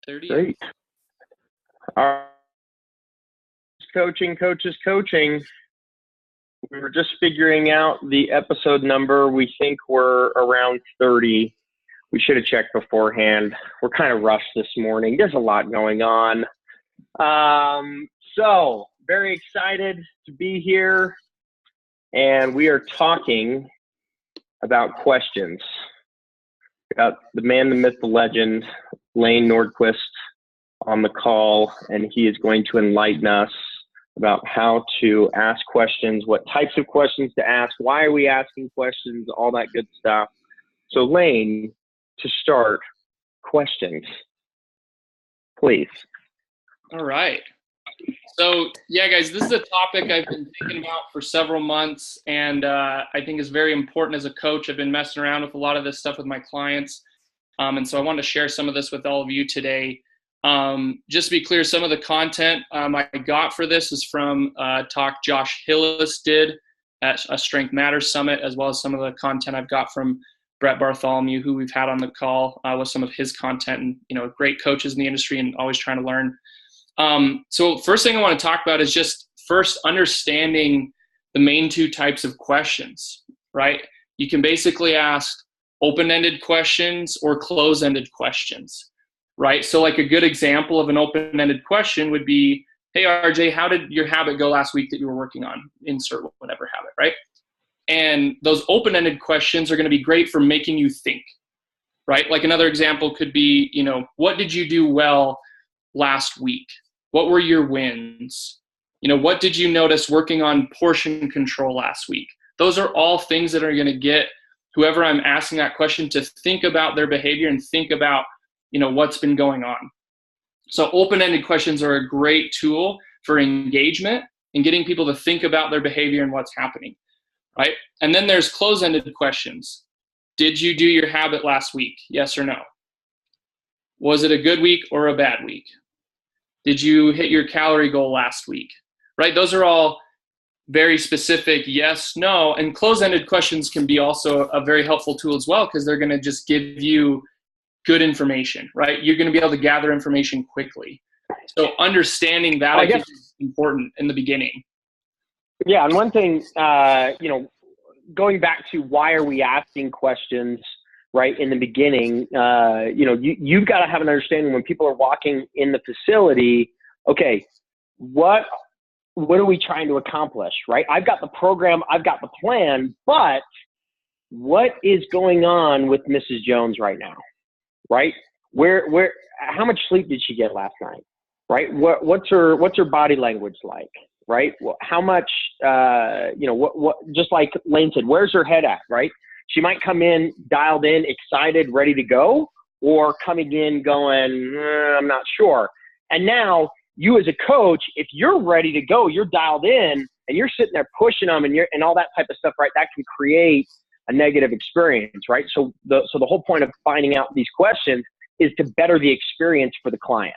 30. Great. Our coaches coaching. We were just figuring out the episode number. We think we're around 30. We should have checked beforehand. We're kind of rushed this morning. There's a lot going on. So very excited to be here. And we are talking about questions. We got the man, the myth, the legend, Layne Nordquist on the call, and he is going to enlighten us about how to ask questions, what types of questions to ask, why are we asking questions, all that good stuff. So Layne, to start, questions, please. All right. So yeah, guys, this is a topic I've been thinking about for several months, and I think is very important as a coach. I've been messing around with a lot of this stuff with my clients, and so I wanted to share some of this with all of you today. Just to be clear, some of the content I got for this is from a talk Josh Hillis did at a Strength Matters Summit, as well as some of the content I've got from Brett Bartholomew, who we've had on the call with some of his content, and great coaches in the industry and always trying to learn. So first thing I want to talk about is just first understanding the main two types of questions, right? You can basically ask open-ended questions or close-ended questions, right? So like a good example of an open-ended question would be, hey, RJ, how did your habit go last week that you were working on? Insert whatever habit, right? And those open-ended questions are going to be great for making you think, right? Like another example could be, what did you do well last week? What were your wins? What did you notice working on portion control last week? Those are all things that are going to get whoever I'm asking that question to think about their behavior and think about, what's been going on. So open-ended questions are a great tool for engagement and getting people to think about their behavior and what's happening, right? And then there's close-ended questions. Did you do your habit last week? Yes or no? Was it a good week or a bad week? Did you hit your calorie goal last week? Right? Those are all very specific yes, no. And close-ended questions can be also a very helpful tool as well, because they're going to just give you good information, right? You're going to be able to gather information quickly. So understanding that, I think, is important in the beginning. Yeah, and one thing, going back to why are we asking questions, right, in the beginning, you've got to have an understanding when people are walking in the facility, okay, what are we trying to accomplish, right? I've got the program, I've got the plan, but what is going on with Mrs. Jones right now, right? How much sleep did she get last night, right? What's her body language like, right? How much, just like Layne said, where's her head at, right? She might come in dialed in, excited, ready to go, or coming in going, I'm not sure. And now you as a coach, if you're ready to go, you're dialed in and you're sitting there pushing them and all that type of stuff, right? That can create a negative experience, right? So the whole point of finding out these questions is to better the experience for the client,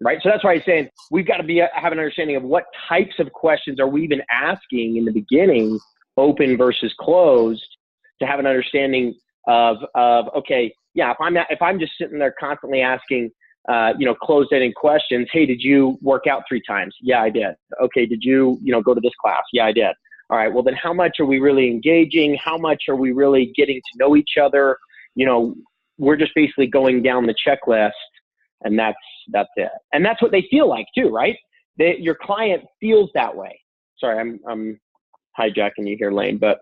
right? So that's why I'm saying we've got to have an understanding of what types of questions are we even asking in the beginning, open versus closed, to have an understanding of okay, yeah, if I'm just sitting there constantly asking closed-ended questions, hey, did you work out 3 times? Yeah, I did. Okay, did you go to this class? Yeah, I did. All right, well then how much are we really engaging? How much are we really getting to know each other? We're just basically going down the checklist, and that's it. And that's what they feel like too, right? Your client feels that way. Sorry, I'm hijacking you here, Layne, but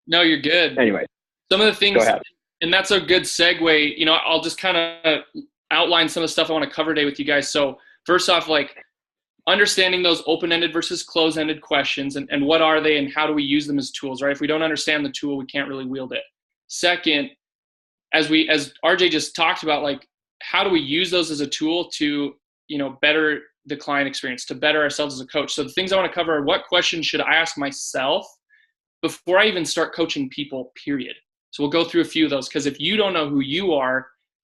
no, you're good. Anyway, some of the things, go ahead. And that's a good segue. I'll just kind of outline some of the stuff I want to cover today with you guys. So first off, like understanding those open-ended versus closed-ended questions and what are they and how do we use them as tools, right? If we don't understand the tool, we can't really wield it. Second, as RJ just talked about, like how do we use those as a tool to, better the client experience, to better ourselves as a coach. So the things I want to cover are what questions should I ask myself before I even start coaching people, period. So we'll go through a few of those, because if you don't know who you are,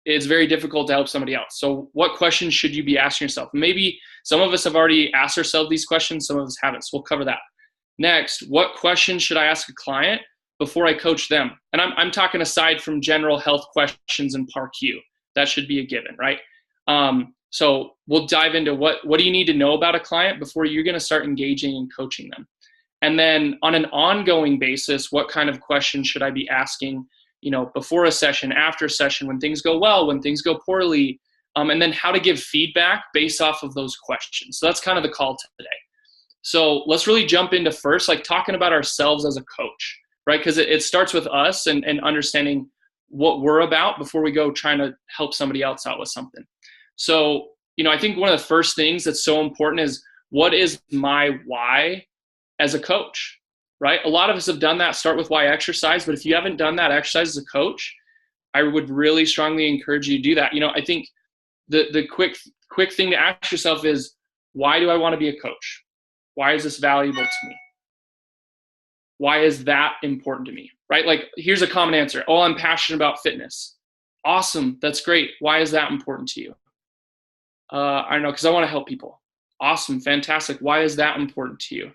it's very difficult to help somebody else. So what questions should you be asking yourself? Maybe some of us have already asked ourselves these questions, some of us haven't, so we'll cover that. Next, what questions should I ask a client before I coach them? And I'm talking aside from general health questions and PAR-Q. That should be a given, right? So we'll dive into what do you need to know about a client before you're going to start engaging and coaching them. And then on an ongoing basis, what kind of questions should I be asking, before a session, after a session, when things go well, when things go poorly, and then how to give feedback based off of those questions. So that's kind of the call today. So let's really jump into first, like talking about ourselves as a coach, right? Because it starts with us and understanding what we're about before we go trying to help somebody else out with something. So, I think one of the first things that's so important is, what is my why as a coach, right? A lot of us have done that, start with why exercise, but if you haven't done that exercise as a coach, I would really strongly encourage you to do that. I think the quick thing to ask yourself is, why do I want to be a coach? Why is this valuable to me? Why is that important to me, right? Like, here's a common answer. Oh, I'm passionate about fitness. Awesome. That's great. Why is that important to you? I don't know, because I want to help people. Awesome. Fantastic. Why is that important to you?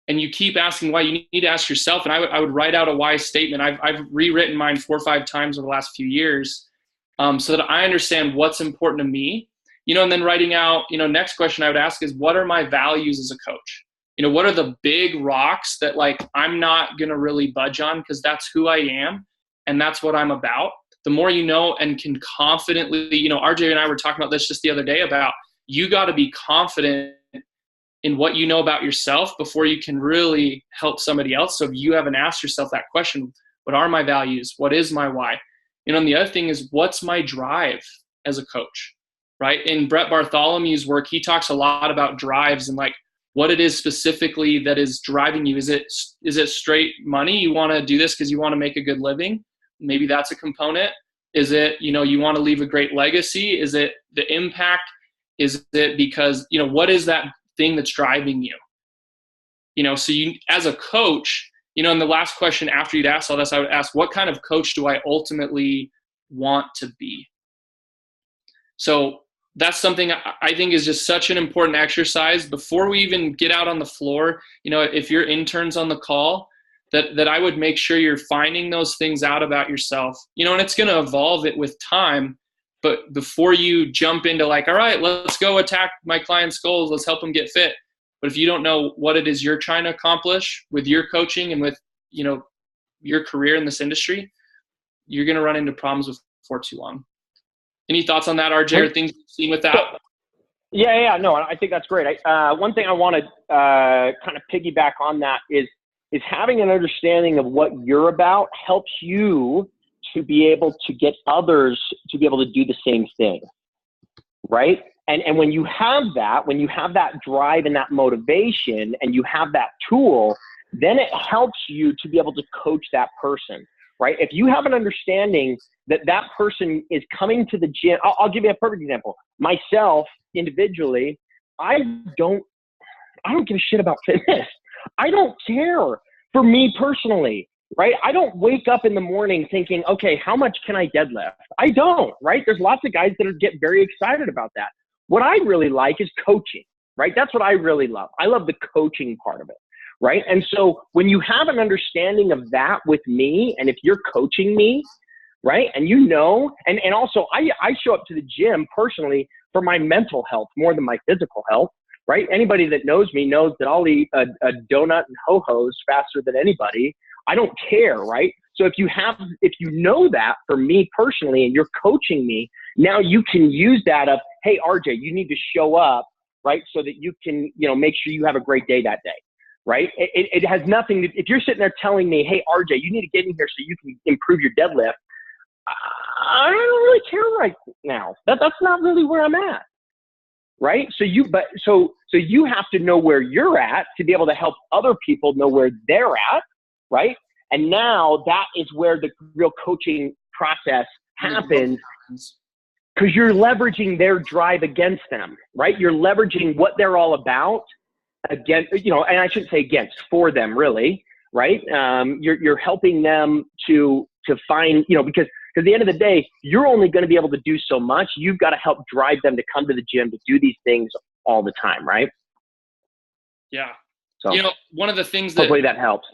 And you keep asking why. You need to ask yourself. And I would write out a why statement. I've rewritten mine 4 or 5 times over the last few years, so that I understand what's important to me. And then writing out, next question I would ask is, what are my values as a coach? What are the big rocks that, like, I'm not going to really budge on, because that's who I am and that's what I'm about. The more you know and can confidently, RJ and I were talking about this just the other day about, you got to be confident in what you know about yourself before you can really help somebody else. So if you haven't asked yourself that question, what are my values? What is my why? And the other thing is, what's my drive as a coach, right? In Brett Bartholomew's work, he talks a lot about drives and, like, what it is specifically that is driving you. Is it straight money? You want to do this because you want to make a good living? Maybe that's a component. Is it, you want to leave a great legacy? Is it the impact? Is it because, what is that thing that's driving you? So you, as a coach, and the last question after you'd ask all this, I would ask, what kind of coach do I ultimately want to be? So that's something I think is just such an important exercise before we even get out on the floor. If you're interns on the call, that I would make sure you're finding those things out about yourself, and it's going to evolve it with time. But before you jump into, like, all right, let's go attack my client's goals, let's help them get fit. But if you don't know what it is you're trying to accomplish with your coaching and with, your career in this industry, you're going to run into problems before too long. Any thoughts on that, RJ, or things you've seen with that? Yeah. No, I think that's great. One thing I want to kind of piggyback on that is having an understanding of what you're about helps you to be able to get others to be able to do the same thing, right? And when you have that drive and that motivation, and you have that tool, then it helps you to be able to coach that person, right? If you have an understanding that person is coming to the gym, I'll give you a perfect example. Myself, individually, I don't give a shit about fitness. I don't care. For me personally, right? I don't wake up in the morning thinking, okay, how much can I deadlift? I don't, right? There's lots of guys that get very excited about that. What I really like is coaching, right? That's what I really love. I love the coaching part of it, right? And so when you have an understanding of that with me, and if you're coaching me, right? And and also I show up to the gym personally for my mental health more than my physical health, right? Anybody that knows me knows that I'll eat a donut and ho-hos faster than anybody. I don't care, right? So if you know that for me personally, and you're coaching me, now you can use that of, hey, RJ, you need to show up, right? So that you can, make sure you have a great day that day, right? It has nothing to, if you're sitting there telling me, hey, RJ, you need to get in here so you can improve your deadlift, I don't really care right now. That's not really where I'm at, right? So you have to know where you're at to be able to help other people know where they're at, right? And now that is where the real coaching process happens, because you're leveraging their drive against them, right? You're leveraging what they're all about against, and I shouldn't say against, for them, really, right? You're helping them to find, because at the end of the day, you're only going to be able to do so much. You've got to help drive them to come to the gym to do these things all the time, right? Yeah. So one of the things hopefully that helps,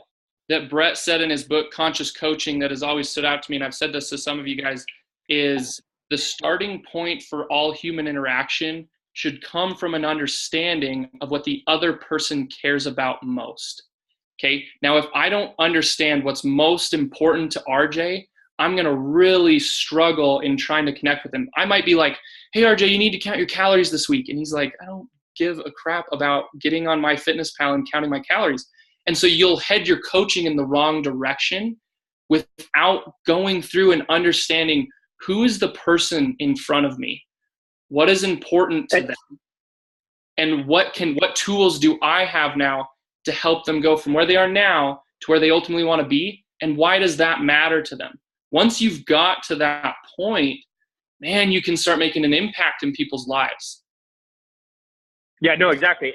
that Brett said in his book, Conscious Coaching, that has always stood out to me, and I've said this to some of you guys, is the starting point for all human interaction should come from an understanding of what the other person cares about most. Okay. Now, if I don't understand what's most important to RJ, I'm going to really struggle in trying to connect with him. I might be like, hey, RJ, you need to count your calories this week. And he's like, I don't give a crap about getting on MyFitnessPal and counting my calories. And so you'll head your coaching in the wrong direction without going through and understanding who is the person in front of me, what is important to them, and what tools do I have now to help them go from where they are now to where they ultimately want to be, and why does that matter to them? Once you've got to that point, man, you can start making an impact in people's lives. Yeah, no, exactly.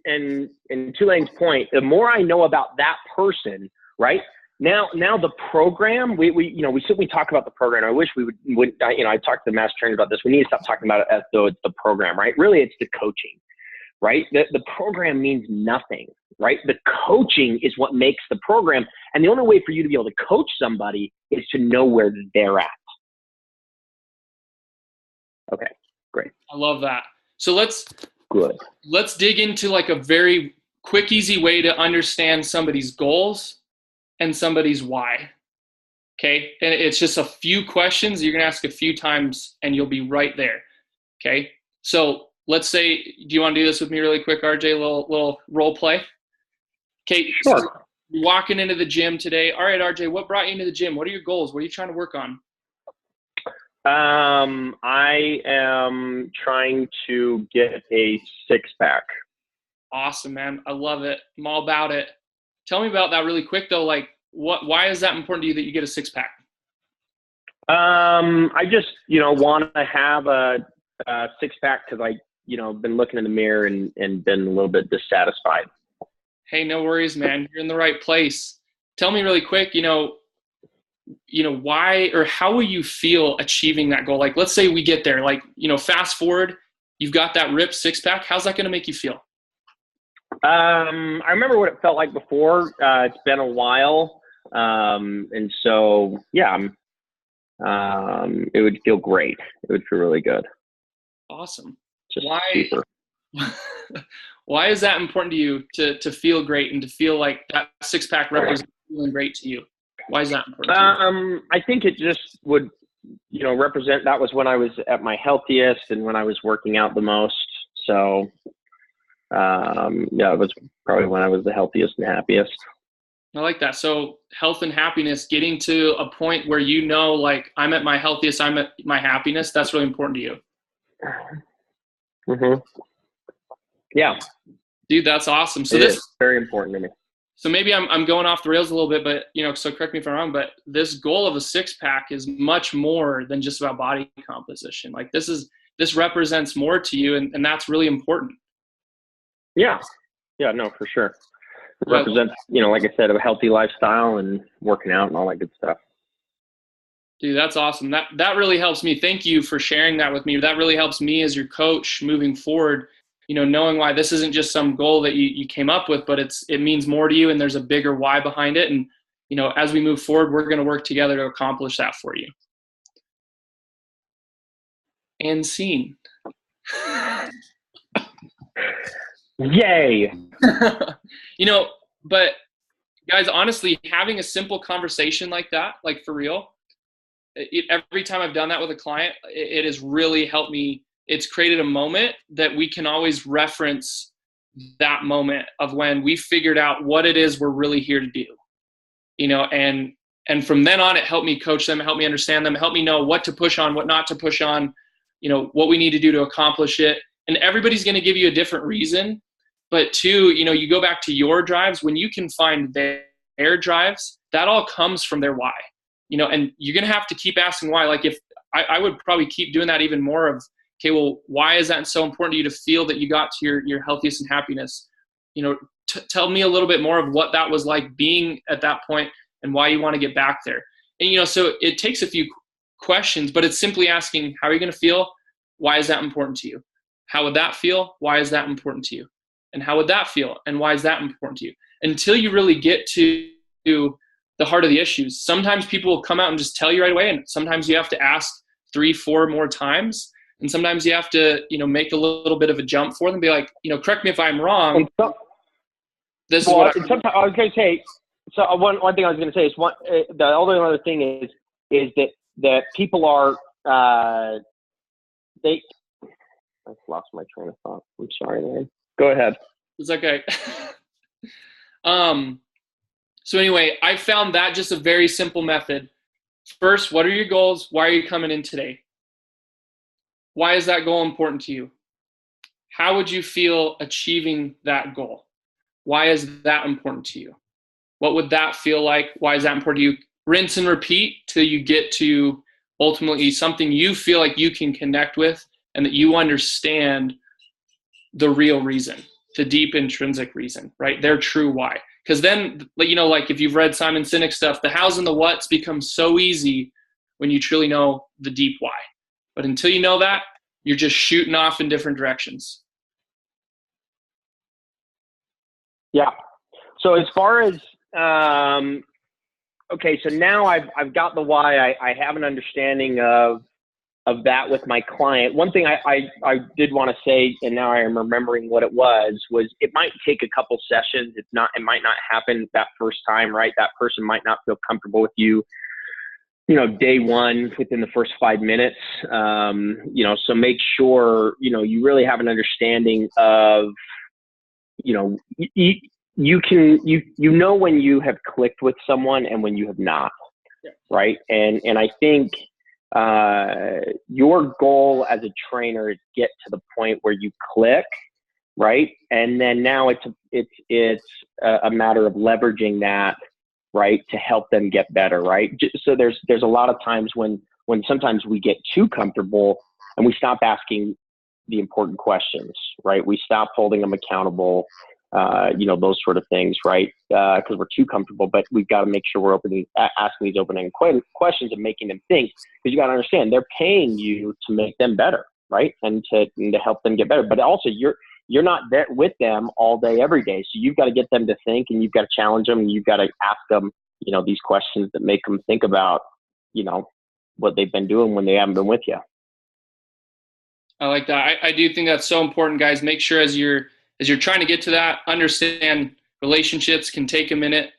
And to Layne's point, the more I know about that person, right? Now the program, we certainly talk about the program. I wish we would, I talked to the master trainer about this. We need to stop talking about it as though it's the program, right? Really, it's the coaching, right? The program means nothing, right? The coaching is what makes the program. And the only way for you to be able to coach somebody is to know where they're at. Okay, great. I love that. So let's dig into like a very quick, easy way to understand somebody's goals and somebody's why. Okay. And it's just a few questions you're going to ask a few times and you'll be right there. Okay. So let's say, do you want to do this with me really quick, RJ? A little role play. Okay. Sure. So you're walking into the gym today. All right, RJ, what brought you into the gym? What are your goals? What are you trying to work on? I am trying to get a 6-pack. Awesome, man. I love it. I'm all about it. Tell me about that really quick though. Like why is that important to you that you get a 6-pack? I just, want to have a 6-pack because been looking in the mirror and been a little bit dissatisfied. Hey, no worries, man. You're in the right place. Tell me really quick, why or how will you feel achieving that goal? Like, let's say we get there, like, fast forward, you've got that ripped 6-pack. How's that going to make you feel? I remember what it felt like before. It's been a while. And so, yeah, it would feel great. It would feel really good. Awesome. Just cheaper. Why is that important to you to feel great and to feel like that 6-pack represents feeling great to you? Why is that important to you? I think it just would, represent that was when I was at my healthiest and when I was working out the most. So, it was probably when I was the healthiest and happiest. I like that. So health and happiness, getting to a point where like I'm at my healthiest, I'm at my happiness, that's really important to you. Mm-hmm. Yeah. Dude, that's awesome. So this is very important to me. So maybe I'm going off the rails a little bit, but so correct me if I'm wrong, but this goal of a 6-pack is much more than just about body composition. Like this represents more to you, and that's really important. Yeah. Yeah, no, for sure. It represents, like I said, a healthy lifestyle and working out and all that good stuff. Dude, that's awesome. That really helps me. Thank you for sharing that with me. That really helps me as your coach moving forward, knowing why this isn't just some goal that you came up with, but it means more to you and there's a bigger why behind it. And, as we move forward, we're going to work together to accomplish that for you. And scene. Yay. But guys, honestly, having a simple conversation like that, like for real, every time I've done that with a client, it has really helped me. It's created a moment that we can always reference, that moment of when we figured out what it is we're really here to do, and from then on, it helped me coach them, it helped me understand them, it helped me know what to push on, what not to push on, what we need to do to accomplish it. And everybody's going to give you a different reason. But two, you go back to your drives, when you can find their drives, that all comes from their why, and you're going to have to keep asking why. Like if I would probably keep doing that even more of, okay, well, why is that so important to you to feel that you got to your healthiest and happiness? Tell me a little bit more of what that was like being at that point and why you want to get back there. And, so it takes a few questions, but it's simply asking, how are you going to feel? Why is that important to you? How would that feel? Why is that important to you? And how would that feel? And why is that important to you? Until you really get to the heart of the issues. Sometimes people will come out and just tell you right away. And sometimes you have to ask 3, 4 more times. And sometimes you have to, make a little bit of a jump for them, be like, correct me if I'm wrong. This is what sometimes I was going to say. So one thing I was going to say is the only other thing is that people are I lost my train of thought. I'm sorry, man. Go ahead. It's okay. So anyway, I found that just a very simple method. First, what are your goals? Why are you coming in today? Why is that goal important to you? How would you feel achieving that goal? Why is that important to you? What would that feel like? Why is that important to you? Rinse and repeat till you get to ultimately something you feel like you can connect with and that you understand the real reason, the deep intrinsic reason, right? Their true why. Because then, like if you've read Simon Sinek stuff, the hows and the whats become so easy when you truly know the deep why. But until you know that, you're just shooting off in different directions. Yeah. So as far as, okay, so now I've got the why. I have an understanding of that with my client. One thing I did want to say, and now I am remembering what it was it might take a couple sessions. It might not happen that first time, right? That person might not feel comfortable with you, day one within the first 5 minutes. So make sure, you really have an understanding of, you know when you have clicked with someone and when you have not, right? And I think your goal as a trainer is get to the point where you click, right? And then now it's a matter of leveraging that, right, to help them get better, right? So there's a lot of times when sometimes we get too comfortable and we stop asking the important questions, right? We stop holding them accountable, those sort of things, right? Because we're too comfortable, but we've got to make sure we're asking these opening questions and making them think, because you got to understand they're paying you to make them better, right? And to help them get better. But also you're not there with them all day, every day. So you've got to get them to think, and you've got to challenge them, and you've got to ask them, these questions that make them think about, what they've been doing when they haven't been with you. I like that. I do think that's so important, guys. Make sure as you're trying to get to that, understand relationships can take a minute.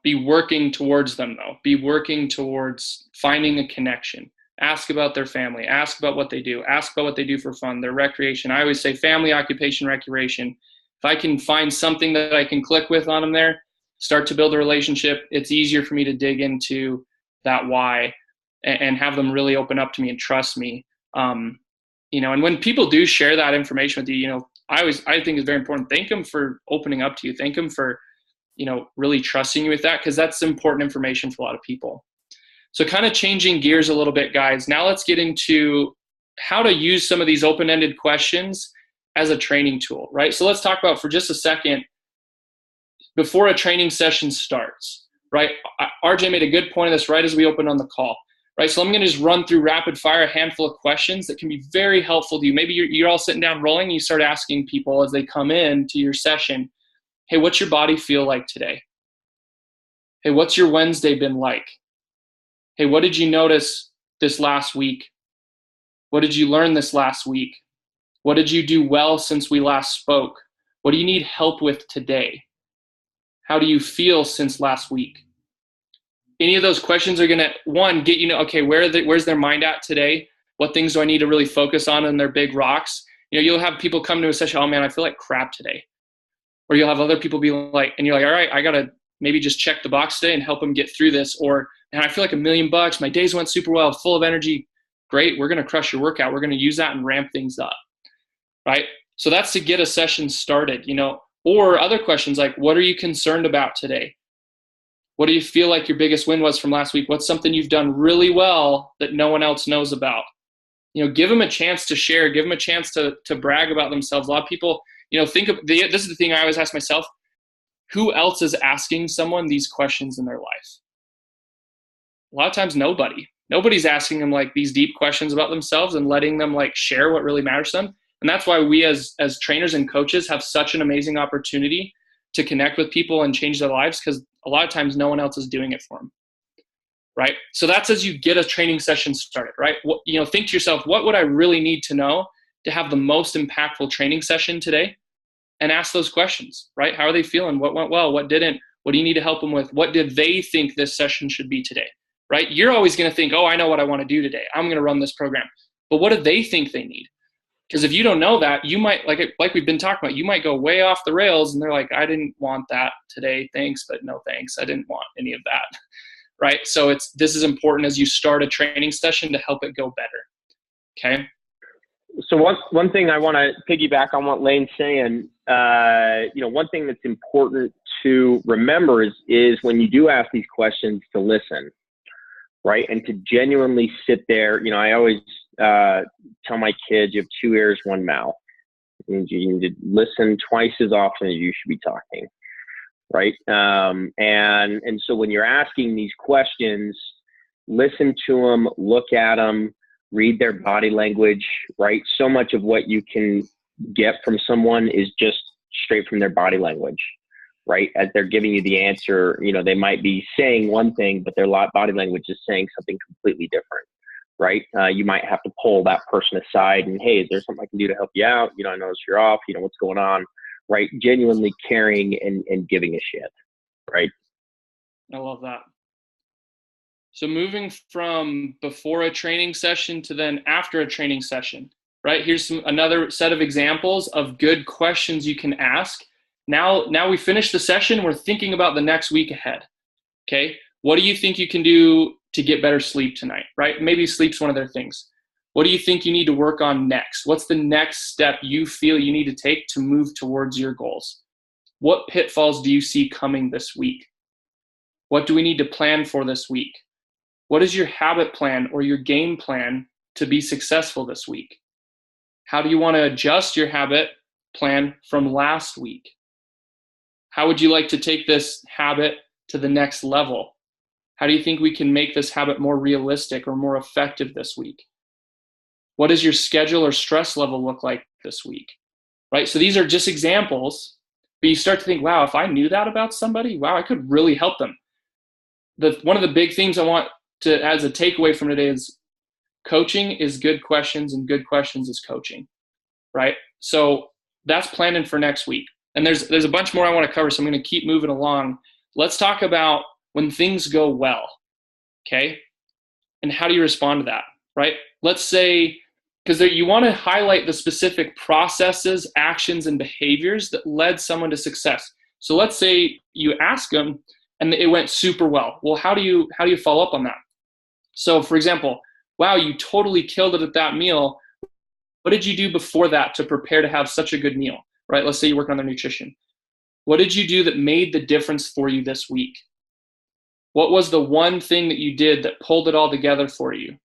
Be working towards them though. Be working towards finding a connection. Ask about their family. Ask about what they do. Ask about what they do for fun, their recreation. I always say family, occupation, recreation. If I can find something that I can click with on them there, start to build a relationship, it's easier for me to dig into that why and have them really open up to me and trust me. And when people do share that information with you, I think it's very important. Thank them for opening up to you. Thank them for, really trusting you with that, because that's important information for a lot of people. So kind of changing gears a little bit, guys. Now let's get into how to use some of these open-ended questions as a training tool, right? So let's talk about for just a second, before a training session starts, right? RJ made a good point of this right as we opened on the call. Right, so I'm going to just run through rapid fire a handful of questions that can be very helpful to you. Maybe you're all sitting down rolling and you start asking people as they come in to your session, hey, what's your body feel like today? Hey, what's your Wednesday been like? Hey, what did you notice this last week? What did you learn this last week? What did you do well since we last spoke? What do you need help with today? How do you feel since last week? Any of those questions are going to, one, get okay, where's their mind at today? What things do I need to really focus on in their big rocks? You'll have people come to a session, oh man, I feel like crap today. Or you'll have other people be like, and you're like, all right, I got to maybe just check the box today and help them get through this. Or, man, I feel like $1 million, my days went super well, full of energy. Great, we're going to crush your workout. We're going to use that and ramp things up, right? So that's to get a session started, or other questions like, what are you concerned about today? What do you feel like your biggest win was from last week? What's something you've done really well that no one else knows about? Give them a chance to share. Give them a chance to brag about themselves. A lot of people, this is the thing I always ask myself, who else is asking someone these questions in their life? A lot of times nobody's asking them like these deep questions about themselves and letting them like share what really matters to them. And that's why we as trainers and coaches have such an amazing opportunity to connect with people and change their lives, because a lot of times no one else is doing it for them. right? So that's as you get a training session started, right? Think to yourself, what would I really need to know to have the most impactful training session today? And ask those questions, right? How are they feeling? What went well? What didn't? What do you need to help them with? What did they think this session should be today, right? You're always going to think, oh, I know what I want to do today. I'm going to run this program. But what do they think they need? Because if you don't know that, you might, like we've been talking about, you might go way off the rails and they're like, I didn't want that today. Thanks, but no thanks. I didn't want any of that, right? So this is important as you start a training session to help it go better, okay? So one thing I want to piggyback on what Layne's saying, one thing that's important to remember is when you do ask these questions to listen, right? And to genuinely sit there. I always tell my kids, you have 2 ears, 1 mouth. It means you need to listen twice as often as you should be talking, right? And so when you're asking these questions, listen to them, look at them, read their body language, right? So much of what you can get from someone is just straight from their body language, right? As they're giving you the answer, they might be saying one thing, but their body language is saying something completely different, right? You might have to pull that person aside and, hey, is there something I can do to help you out? I notice you're off, what's going on, right? Genuinely caring and giving a shit, right? I love that. So moving from before a training session to then after a training session, right? Here's another set of examples of good questions you can ask. Now we finish the session, we're thinking about the next week ahead, okay? What do you think you can do to get better sleep tonight, right? Maybe sleep's one of their things. What do you think you need to work on next? What's the next step you feel you need to take to move towards your goals? What pitfalls do you see coming this week? What do we need to plan for this week? What is your habit plan or your game plan to be successful this week? How do you want to adjust your habit plan from last week? How would you like to take this habit to the next level? How do you think we can make this habit more realistic or more effective this week? What does your schedule or stress level look like this week? Right? So these are just examples, but you start to think, wow, if I knew that about somebody, wow, I could really help them. One of the big things I want to, as a takeaway from today, is coaching is good questions and good questions is coaching, right? So that's planning for next week. And there's a bunch more I want to cover, so I'm going to keep moving along. Let's talk about when things go well, okay? And how do you respond to that, right? Let's say, because you want to highlight the specific processes, actions, and behaviors that led someone to success. So let's say you ask them and it went super well. Well, how do you follow up on that? So for example, wow, you totally killed it at that meal. What did you do before that to prepare to have such a good meal, right? Let's say you work on their nutrition. What did you do that made the difference for you this week? What was the one thing that you did that pulled it all together for you?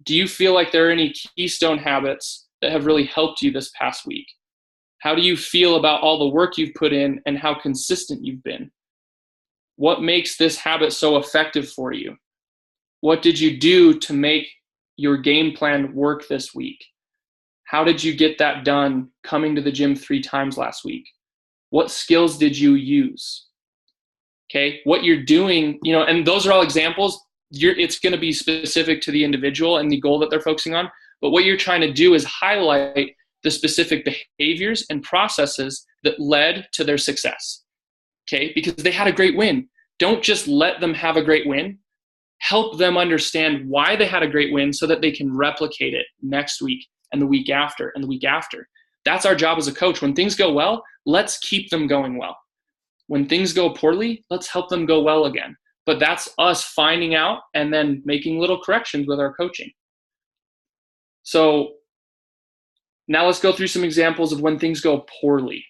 Do you feel like there are any keystone habits that have really helped you this past week? How do you feel about all the work you've put in and how consistent you've been? What makes this habit so effective for you? What did you do to make your game plan work this week? How did you get that done coming to the gym 3 times last week? What skills did you use? Okay, what you're doing, and those are all examples. It's going to be specific to the individual and the goal that they're focusing on. But what you're trying to do is highlight the specific behaviors and processes that led to their success. Okay, because they had a great win. Don't just let them have a great win. Help them understand why they had a great win so that they can replicate it next week and the week after and the week after. That's our job as a coach. When things go well, let's keep them going well. When things go poorly, let's help them go well again. But that's us finding out and then making little corrections with our coaching. So now let's go through some examples of when things go poorly.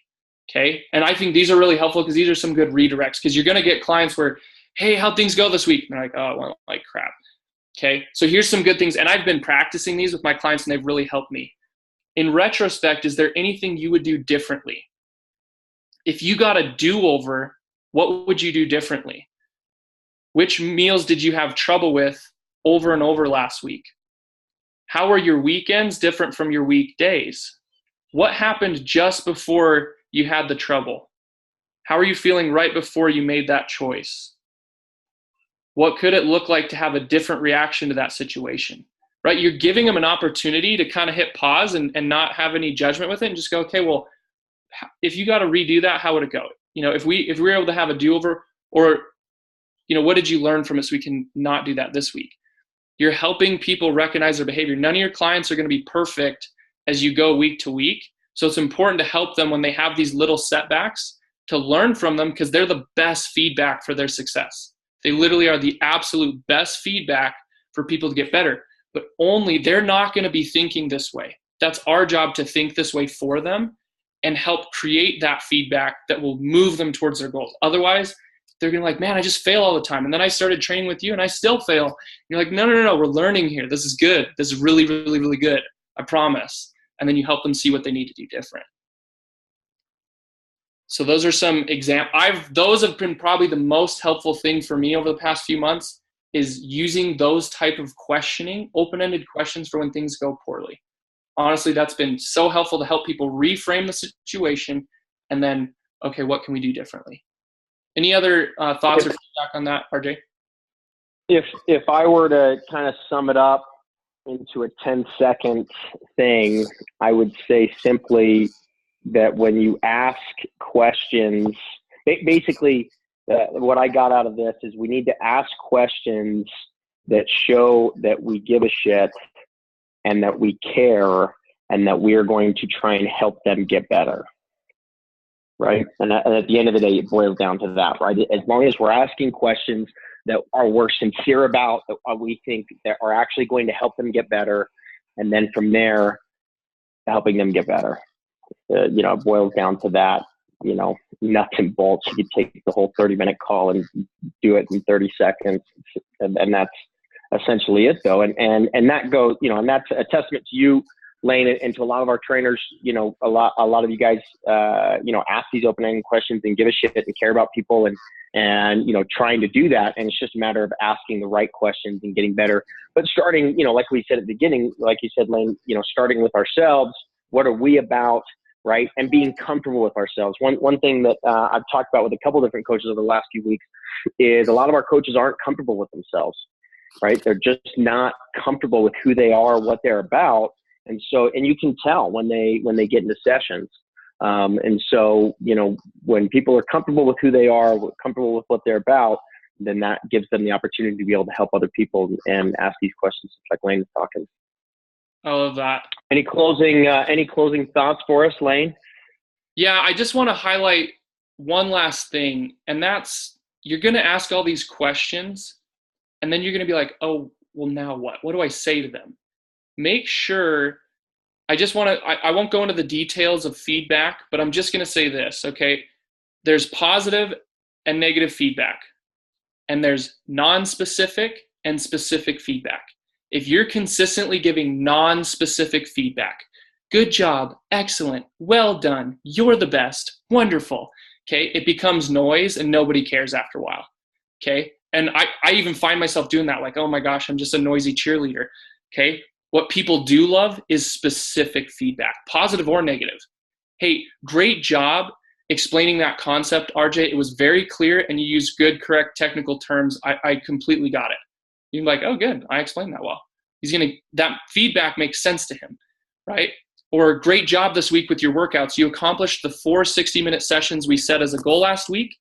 Okay. And I think these are really helpful because these are some good redirects, because you're going to get clients where, hey, how'd things go this week? And they're like, oh, it went like crap. Okay. So here's some good things. And I've been practicing these with my clients and they've really helped me. In retrospect, is there anything you would do differently? If you got a do-over, what would you do differently? Which meals did you have trouble with over and over last week? How are your weekends different from your weekdays? What happened just before you had the trouble? How are you feeling right before you made that choice? what could it look like to have a different reaction to that situation, right? You're giving them an opportunity to kind of hit pause and not have any judgment with it and just go, okay, well, if you got to redo that, how would it go? If we were able to have a do-over, or, what did you learn from it so we can not do that this week? You're helping people recognize their behavior. None of your clients are going to be perfect as you go week to week. So it's important to help them when they have these little setbacks to learn from them, because they're the best feedback for their success. They literally are the absolute best feedback for people to get better, but only they're not going to be thinking this way. That's our job, to think this way for them and help create that feedback that will move them towards their goals. Otherwise, they're going to like, man, I just fail all the time. And then I started training with you and I still fail. And you're like, no, we're learning here. This is good. This is really, really, really good. I promise. And then you help them see what they need to do different. So those are some examples. Those have been probably the most helpful thing for me over the past few months, is using those type of questioning, open-ended questions for when things go poorly. Honestly, that's been so helpful to help people reframe the situation and then, okay, what can we do differently? Any other thoughts or feedback on that, RJ? If I were to kind of sum it up into a 10-second thing, I would say simply that when you ask questions, basically what I got out of this is we need to ask questions that show that we give a shit and that we care and that we are going to try and help them get better. Right. And at the end of the day, it boils down to that, right? As long as we're asking questions that we're sincere about, that we think that are actually going to help them get better. And then from there, helping them get better. It boils down to that, nuts and bolts. You could take the whole 30-minute call and do it in 30 seconds. And that's essentially it, though. And that goes, and that's a testament to you, Layne, and to a lot of our trainers. A lot of you guys, ask these open-ended questions and give a shit and care about people and trying to do that. And it's just a matter of asking the right questions and getting better. But starting, like we said at the beginning, like you said, Layne, starting with ourselves. What are we about, right? And being comfortable with ourselves. One thing that I've talked about with a couple different coaches over the last few weeks is a lot of our coaches aren't comfortable with themselves, right? They're just not comfortable with who they are, what they're about. And you can tell when they get into sessions. When people are comfortable with who they are, comfortable with what they're about, then that gives them the opportunity to be able to help other people and ask these questions like Layne is talking. I love that. Any closing thoughts for us, Layne? Yeah, I just want to highlight one last thing, and that's, you're going to ask all these questions, and then you're going to be like, oh, well, now what? What do I say to them? Make sure, I won't go into the details of feedback, but I'm just going to say this, okay? There's positive and negative feedback, and there's non-specific and specific feedback. If you're consistently giving non-specific feedback, good job, excellent, well done, you're the best, wonderful, okay? It becomes noise and nobody cares after a while, okay? And I even find myself doing that, like, oh my gosh, I'm just a noisy cheerleader, okay? What people do love is specific feedback, positive or negative. Hey, great job explaining that concept, RJ. It was very clear and you used good, correct technical terms. I completely got it. You're like, oh, good, I explained that well. That feedback makes sense to him, right? Or great job this week with your workouts. You accomplished the 4 60-minute sessions we set as a goal last week.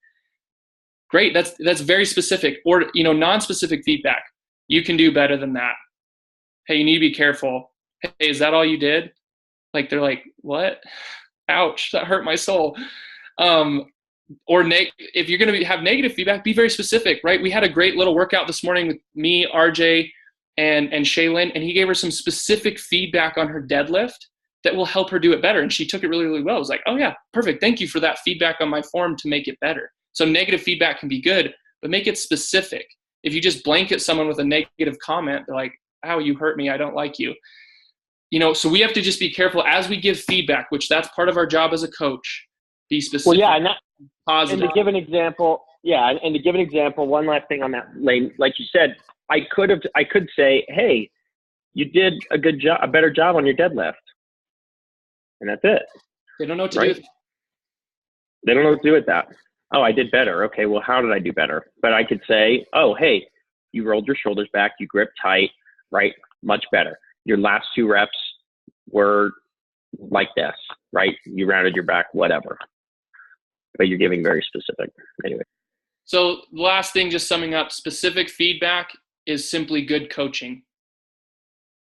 Great, that's very specific. Or, non-specific feedback. You can do better than that. Hey, you need to be careful. Hey, is that all you did? Like, they're like, what? Ouch, that hurt my soul. If you're going to have negative feedback, be very specific, right? We had a great little workout this morning with me, RJ, and Shaylin, and he gave her some specific feedback on her deadlift that will help her do it better. And she took it really, really well. I was like, oh yeah, perfect. Thank you for that feedback on my form to make it better. So negative feedback can be good, but make it specific. If you just blanket someone with a negative comment, they're like, ow, you hurt me, I don't like you. So we have to just be careful as we give feedback, which that's part of our job as a coach. Be specific. Well, yeah, positive. And to give an example, one last thing on that, Layne, like you said, I could say, hey, you did a good job, a better job on your deadlift. And that's it. They don't know what to do with it. They don't know what to do with that. Oh, I did better. Okay, well, how did I do better? But I could say, oh, hey, you rolled your shoulders back, you gripped tight, right? Much better. Your last 2 reps were like this, right? You rounded your back, whatever. But you're giving very specific. Anyway. So last thing, just summing up, specific feedback is simply good coaching.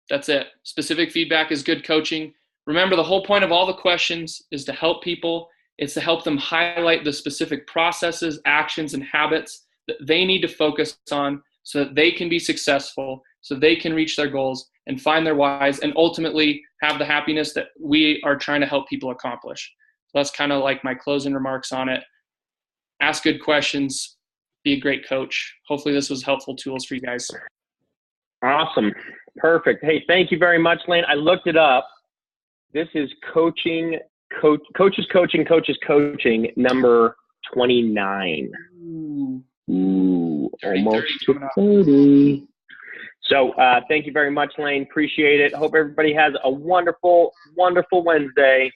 That's it. Specific feedback is good coaching. Remember, the whole point of all the questions is to help people. It's to help them highlight the specific processes, actions, and habits that they need to focus on so that they can be successful, so they can reach their goals and find their whys and ultimately have the happiness that we are trying to help people accomplish. So that's kind of like my closing remarks on it. Ask good questions, be a great coach. Hopefully this was helpful tools for you guys. Awesome. Perfect. Hey, thank you very much, Layne. I looked it up. This is coaches coaching number 29. Ooh, almost 30. So thank you very much, Layne. Appreciate it. Hope everybody has a wonderful, wonderful Wednesday.